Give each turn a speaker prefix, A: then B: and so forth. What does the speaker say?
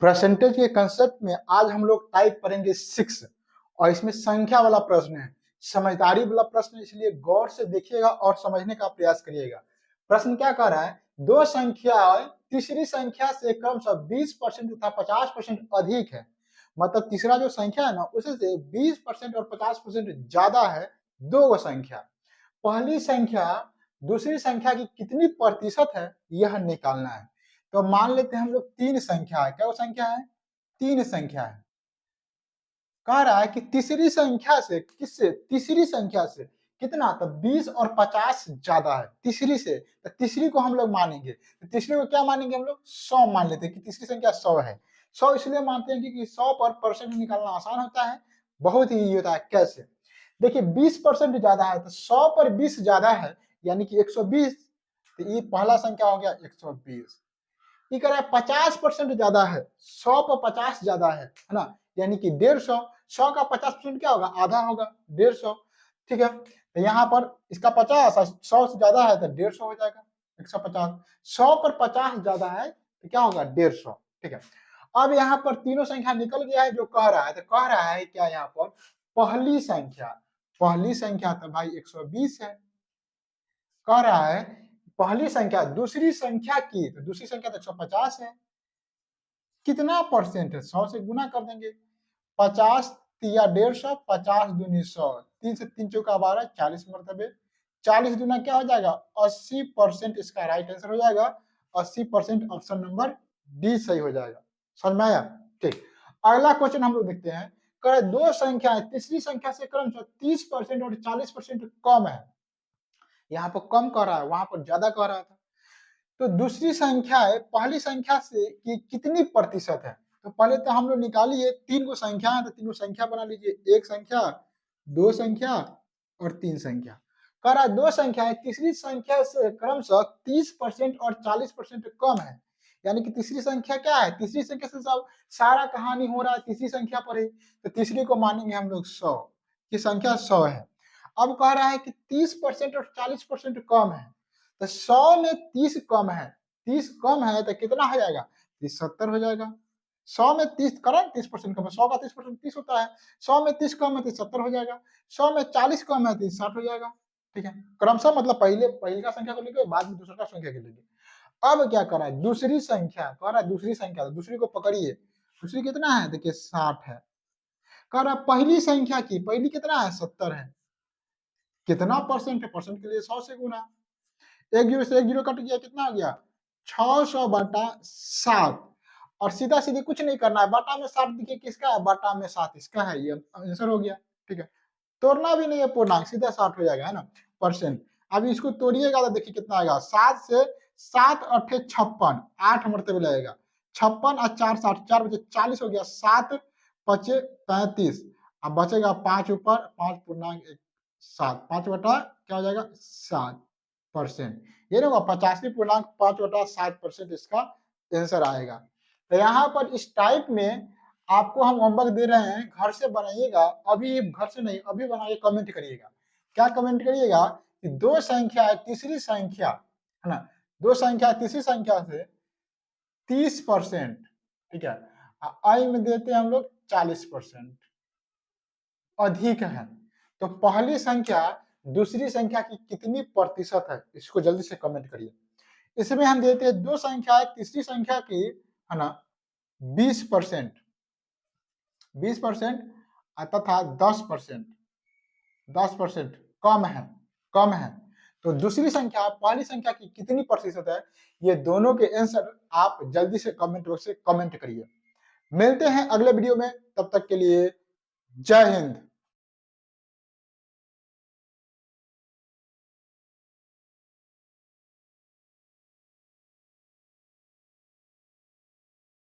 A: Percentage के concept में आज हम लोग टाइप करेंगे 6 और इसमें संख्या वाला प्रश्न है, समझदारी वाला प्रश्न है, इसलिए गौर से देखिएगा और समझने का प्रयास करिएगा। प्रश्न क्या कह रहा है, दो संख्याएं तीसरी संख्या से क्रमशः 20% तथा 50% अधिक है। मतलब तीसरा जो संख्या है ना उससे 20% और 50% ज्यादा है दो संख्या। पहली संख्या दूसरी संख्या की कितनी प्रतिशत है यह निकालना है। तो मान लेते हैं हम लोग तीन संख्या है, क्या वो संख्या है? तीन संख्या है। कह रहा है कि तीसरी संख्या से किससे? तीसरी संख्या से कितना? तो 20 और 50 ज्यादा है तीसरी से। तो तीसरी को हम लोग मानेंगे, तो तीसरी को क्या मानेंगे हम लोग? 100 मान लेते हैं कि तीसरी संख्या 100 है। 100 इसलिए मानते हैं कि 100 पर परसेंट निकालना आसान होता है, बहुत ही होता है। कैसे? देखिए 20% ज्यादा है तो 100 पर 20 ज्यादा है यानी कि 120। तो ये पहला संख्या हो गया 120। ये कह रहा है 50% ज्यादा है, 100 पर 50 ज्यादा है ना, यानी कि 150। 100 का 50% क्या होगा? आधा होगा, 150। ठीक है, तो यहाँ पर इसका 50 और 100 से ज्यादा है तो 150 हो जाएगा, 150। 100 पर 50 ज्यादा है तो क्या होगा? 150। ठीक है, अब यहाँ पर तीनों संख्या निकल गया है जो कह रहा है। तो कह रहा है क्या यहाँ पर? पहली संख्या तो भाई 120 है। कह रहा है पहली संख्या दूसरी संख्या की, तो दूसरी संख्या तो 150 है। कितना परसेंट है? 100 से गुना कर देंगे। 50 या 150, 50 दूनी 100, 3 से 3 चौका 12, 40 मरतबे। 40 दूना क्या हो जाएगा? 80%। इसका राइट आंसर हो जाएगा 80%। ऑप्शन नंबर डी सही हो जाएगा। समझ में आया? ठीक, अगला क्वेश्चन हम लोग देखते हैं। कह दो संख्याएं तीसरी संख्या से क्रमशः 30% और 40% कम है। यहाँ पर कम कह रहा है, वहां पर ज्यादा कह रहा था। तो दूसरी संख्या है पहली संख्या से कि कितनी प्रतिशत है। तो पहले तो हम लोग निकालिए, तीन को संख्या है तो तीनों संख्या बना लीजिए, एक संख्या, दो संख्या और तीन संख्या। कह रहा है दो संख्या है तीसरी संख्या से क्रमशः 30% और 40% कम है। यानी कि तीसरी संख्या क्या है? तीसरी संख्या से सब सारा कहानी हो रहा है तीसरी संख्या पर ही। तो तीसरी को मानेंगे हम लोग 100 की संख्या 100 है। अब कह रहा है कि 30% और 40% कम है। तो 100 में 30 कम है, 30 कम है तो कितना हो जाएगा? 70 हो जाएगा। 100 में 30 करें, 30% कम है, 100 का 30% 30 होता है। 100 में 30 कम है तो 70 हो जाएगा। 100 में 40 कम है तो 60 हो जाएगा। ठीक है, क्रमशः मतलब पहले का संख्या को लेंगे, बाद में दूसरा का संख्या को लेंगे। अब क्या कर रहा है? दूसरी संख्या कह रहा है, दूसरी संख्या, दूसरी को पकड़िए। दूसरी कितना है? देखिए 60 है। कह रहा है पहली संख्या की, पहली कितना है? 70 है। कितना परसेंट है? परसेंट के लिए 100 से गुना। एक जीरो से एक जीरो कट गया, कितना हो गया? 600 बटा 7। और सीधा सीधे कुछ नहीं करना है, बटा में 7 देखिए किसका है? बटा में 7 इसका है, ये आंसर हो गया। ठीक है, तोड़ना भी नहीं है पूर्णांक, सीधा 60 हो जाएगा, है ना, परसेंट। अब इसको तोड़िएगा तो देखिए कितना आएगा? 7 से 7 अठे 56, 8 मरतबे लगेगा। 56 और 4 60, 4 बचे 40 हो गया। 7 पचे 35, अब बचेगा 5 ऊपर, 5 पूर्णांक 7, 5 बटा क्या हो जाएगा? 7%। ये ना 85.5/7% इसका आंसर आएगा। तो यहाँ पर इस टाइप में आपको हम होमवर्क दे रहे हैं, घर से बनाइएगा। अभी घर से नहीं, अभी बनाइए, कमेंट करिएगा। क्या कमेंट करिएगा? कि दो संख्या है तीसरी संख्या, है ना, दो संख्या तीसरी संख्या से 30%, ठीक है, आई में देते हैं हम लोग 40% अधिक है। तो पहली संख्या दूसरी संख्या की कितनी प्रतिशत है? इसको जल्दी से कमेंट करिए। इसमें हम देते हैं दो संख्या है तीसरी संख्या की, है ना, 20%, 20% तथा 10%, 10% कम है, कम है। तो दूसरी संख्या पहली संख्या की कितनी प्रतिशत है? ये दोनों के आंसर आप जल्दी से कमेंट बॉक्स से कमेंट करिए। मिलते हैं अगले वीडियो में, तब तक के लिए जय हिंद।